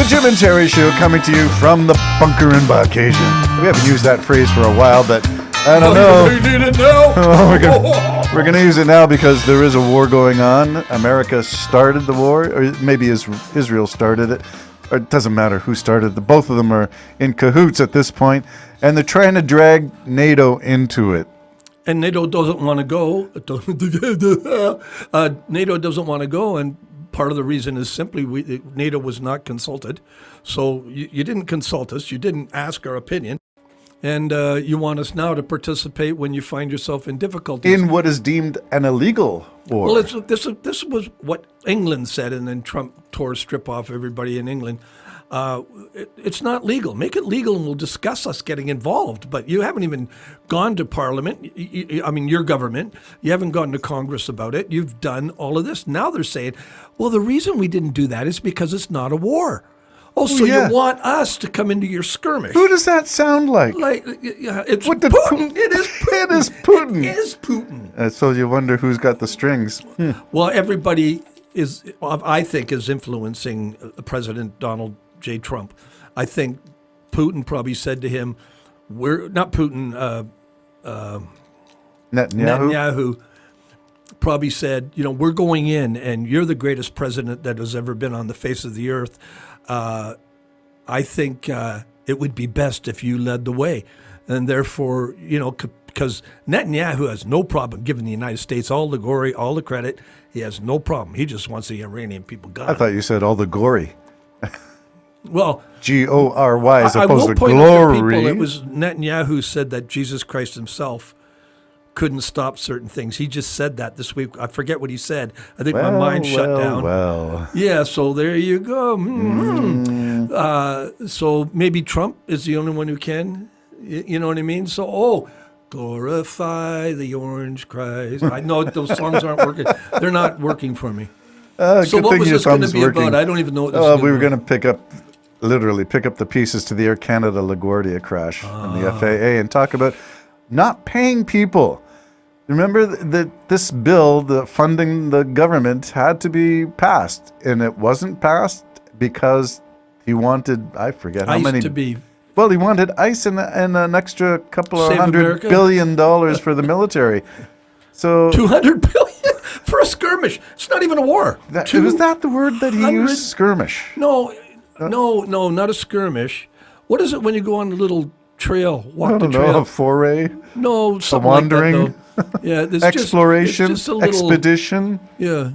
the Jim and Terry Show, coming to you from the bunker in Caucasian. We haven't used that phrase for a while, but I don't know. You need it now. We're gonna use it now because there is a war going on. America started the war, or maybe Israel started it. Or it doesn't matter who started it. Both of them are in cahoots at this point, and they're trying to drag NATO into it. And NATO doesn't want to go. NATO doesn't want to go, and part of the reason is simply NATO was not consulted. So you didn't consult us. You didn't ask our opinion. And you want us now to participate when you find yourself in difficulties. In what is deemed an illegal war. Well, this was what England said, and then Trump tore a strip off everybody in England. It's not legal. Make it legal, and we'll discuss us getting involved. But you haven't even gone to Parliament. I mean, your government. You haven't gone to Congress about it. You've done all of this. Now they're saying, well, the reason we didn't do that is because it's not a war. Oh, so yeah. You want us to come into your skirmish? Who does that sound like? It's What did Putin. It is Putin. It is Putin. It is Putin. So you wonder who's got the strings. Well, everybody I think, is influencing President Donald J. Trump. I think Putin probably said to him, Netanyahu probably said, we're going in and you're the greatest president that has ever been on the face of the earth. I think it would be best if you led the way. And therefore, because Netanyahu has no problem giving the United States all the glory, all the credit. He has no problem. He just wants the Iranian people gone. I thought you said all the glory. Well, G-O-R-Y as opposed to I will point glory. out to people, it was Netanyahu who said that Jesus Christ himself couldn't stop certain things. He just said that this week. I forget what he said. I think my mind shut down. Well. Yeah, so there you go. So maybe Trump is the only one who can. You know what I mean? So, glorify the orange Christ. I know those songs aren't working. They're not working for me. So what was this going to be about? I don't even know what this is we were going to literally pick up the pieces to the Air Canada LaGuardia crash and the FAA and talk about not paying people. Remember that this bill, the funding the government, had to be passed, and it wasn't passed because he wanted, I forget how many. Well, he wanted ICE and an extra couple of $100 billion for the military. So $200 billion for a skirmish. It's not even a war. Was that the word that he used? Skirmish. No, not a skirmish. What is it when you go on a little trail, walk the trail? A foray? No, something a wandering? like that, though. Yeah, exploration? Just a little, expedition? Yeah.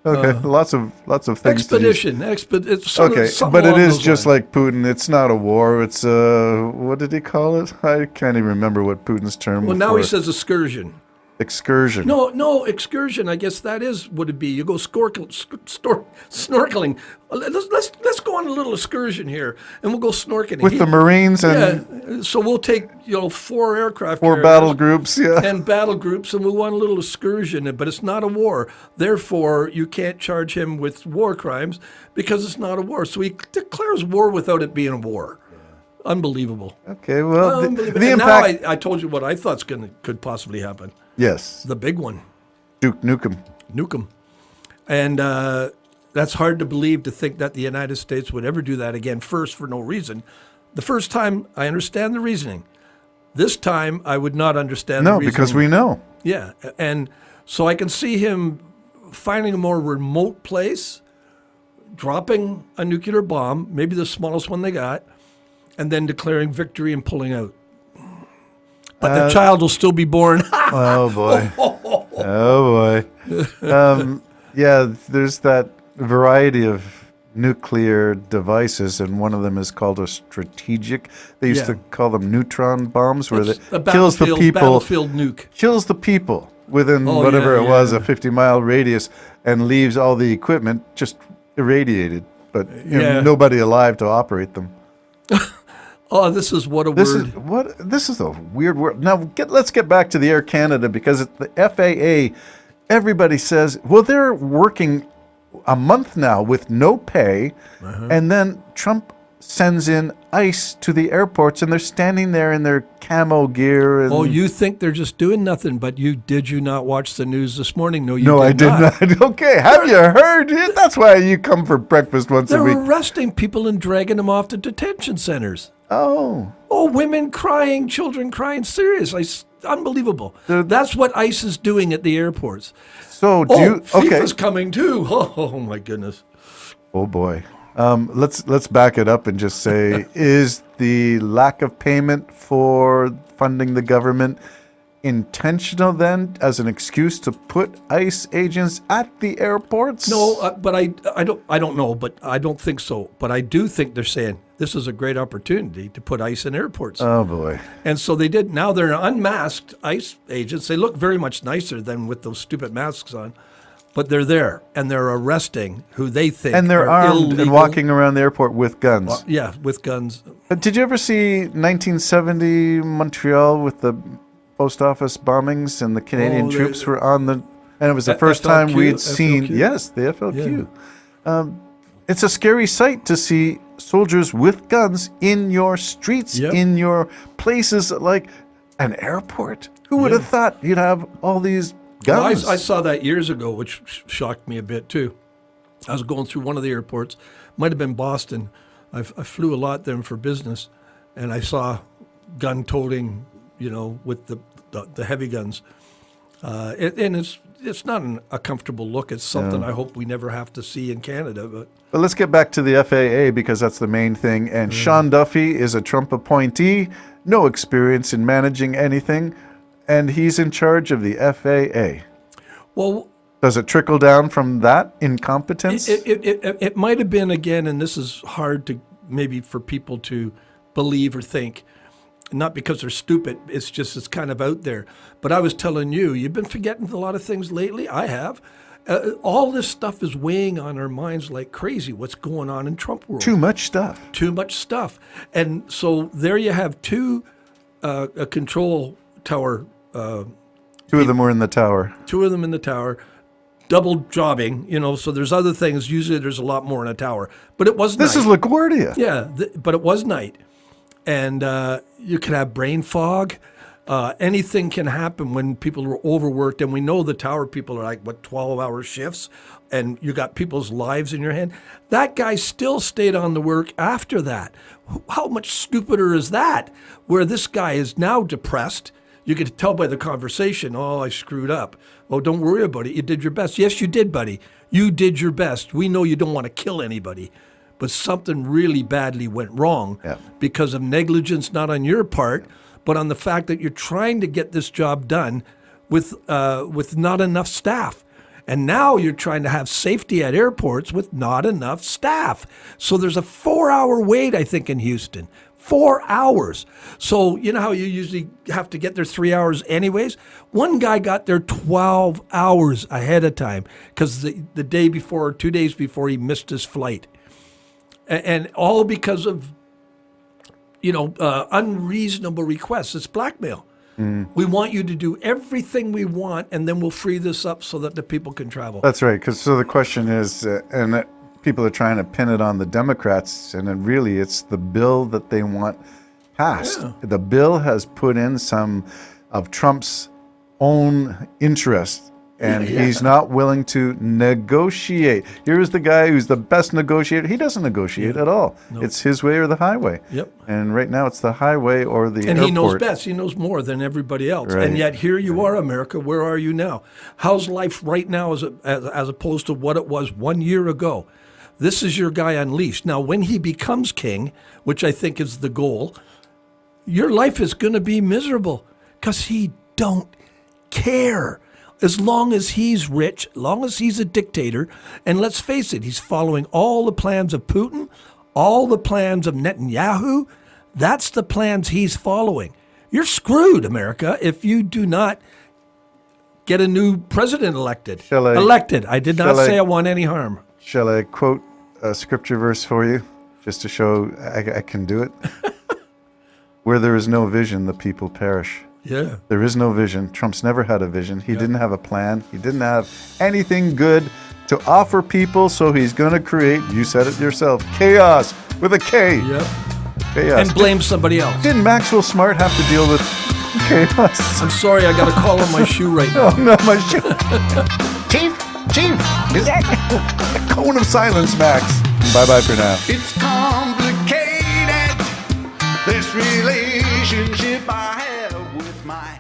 Okay, lots of things. Expedition. But it is just like Putin. It's not a war. It's what did he call it? I can't even remember what Putin's term was. Well, now he says excursion. Excursion. No, excursion. I guess that is what it'd be. You go snorkeling. Let's go on a little excursion here, and we'll go snorkeling with the Marines. And so we'll take 4 aircraft, 4 battle groups, and battle groups, and we'll go on a little excursion. But it's not a war. Therefore, you can't charge him with war crimes because it's not a war. So he declares war without it being a war. Unbelievable. Okay, well, the impact. Now I told you what I thought could possibly happen. Yes. The big one. Duke Nukem. And that's hard to believe, to think that the United States would ever do that again, first, for no reason. The first time, I understand the reasoning. This time, I would not understand the reasoning. No, because we know. Yeah, and so I can see him finding a more remote place, dropping a nuclear bomb, maybe the smallest one they got, and then declaring victory and pulling out. But the child will still be born. Oh, boy. Oh, boy. There's that variety of nuclear devices, and one of them is called a strategic. They used to call them neutron bombs, where it kills the people. Battlefield nuke. Kills the people within it was, a 50-mile radius, and leaves all the equipment just irradiated, but nobody alive to operate them. Oh, this is what a word. This is a weird word. Now, let's get back to the Air Canada, because at the FAA, everybody says, well, they're working a month now with no pay, and then Trump sends in ICE to the airports, and they're standing there in their camo gear. And Oh, you think they're just doing nothing, but did you not watch the news this morning? No, you no, I did did not. not. Okay, have you heard? That's why you come for breakfast once a They're week. arresting people and dragging them off to detention centers. Oh, Women crying, children crying. Seriously, unbelievable. That's what ICE is doing at the airports. so do you? Okay. FIFA's coming too. Oh my goodness. Oh boy. Let's back it up and just say, is the lack of payment for funding the government intentional then, as an excuse to put ICE agents at the airports? No, but I don't know, but I don't think so. But I do think they're saying this is a great opportunity to put ICE in airports. Oh boy. And so they did. Now they're unmasked ICE agents. They look very much nicer than with those stupid masks on. But they're there, and they're arresting who they think And they're are armed illegal. and walking around the airport with guns. Yeah, with guns. Did you ever see 1970 Montreal with the post office bombings and the Canadian troops were on the... And it was the first time we'd seen... FLQ? Yes, the FLQ. It's a scary sight to see soldiers with guns in your streets, Yep. in your places like an airport. Who would have thought you'd have all these guns? Well, I saw that years ago, which shocked me a bit too. I was going through one of the airports, might have been Boston. I flew a lot there for business, and I saw gun toting, with the heavy guns. And it's not a comfortable look. It's something I hope we never have to see in Canada. But let's get back to the FAA because that's the main thing. And Sean Duffy is a Trump appointee, no experience in managing anything, and he's in charge of the FAA. Well, does it trickle down from that incompetence? It might have been, again, and this is hard to maybe for people to believe or think, not because they're stupid, it's kind of out there. But I was telling you, you've been forgetting a lot of things lately. I have. All this stuff is weighing on our minds like crazy, what's going on in Trump world. Too much stuff. Too much stuff. And so there you have a control tower. Two of them were in the tower. Two of them in the tower. Double jobbing, so there's other things. Usually there's a lot more in a tower. But it was night. This is LaGuardia. Yeah, but it was night. And you can have brain fog. Anything can happen when people are overworked. And we know the tower people are like, 12-hour shifts? And you got people's lives in your hand. That guy still stayed on the work after that. How much stupider is that? Where this guy is now depressed. You could tell by the conversation, oh, I screwed up. Oh, don't worry about it. You did your best. Yes, you did, buddy. You did your best. We know you don't want to kill anybody. But something really badly went wrong because of negligence, not on your part, but on the fact that you're trying to get this job done with not enough staff. And now you're trying to have safety at airports with not enough staff. So there's a 4-hour wait, I think, in Houston. 4 hours. So you know how you usually have to get there 3 hours anyways? One guy got there 12 hours ahead of time because the day before or 2 days before he missed his flight. And all because of, unreasonable requests. It's blackmail. We want you to do everything we want, and then we'll free this up so that the people can travel. That's right. So the question is, people are trying to pin it on the Democrats, and then really it's the bill that they want passed. Yeah. The bill has put in some of Trump's own interests, and he's not willing to negotiate. Here's the guy who's the best negotiator. He doesn't negotiate at all. Nope. It's his way or the highway. Yep. And right now it's the highway or the airport. And he knows best. He knows more than everybody else. Right. And yet here you are, America. Where are you now? How's life right now as opposed to what it was 1 year ago? This is your guy unleashed. Now, when he becomes king, which I think is the goal, your life is going to be miserable because he don't care. As long as he's rich, as long as he's a dictator, and let's face it, he's following all the plans of Putin, all the plans of Netanyahu. That's the plans he's following. You're screwed, America, if you do not get a new president elected. Elected. I did not say I want any harm. Shall I quote a scripture verse for you, just to show I can do it? Where there is no vision, the people perish. Yeah. There is no vision. Trump's never had a vision. He didn't have a plan. He didn't have anything good to offer people, so he's going to create, you said it yourself, chaos, with a K. Yep. Chaos. And blame somebody else. Didn't Maxwell Smart have to deal with chaos? I'm sorry, I got a call on my shoe right now. Oh no, my shit. Chief, is that? Cone of silence, Max. Bye-bye for now. It's complicated, this relationship I have with my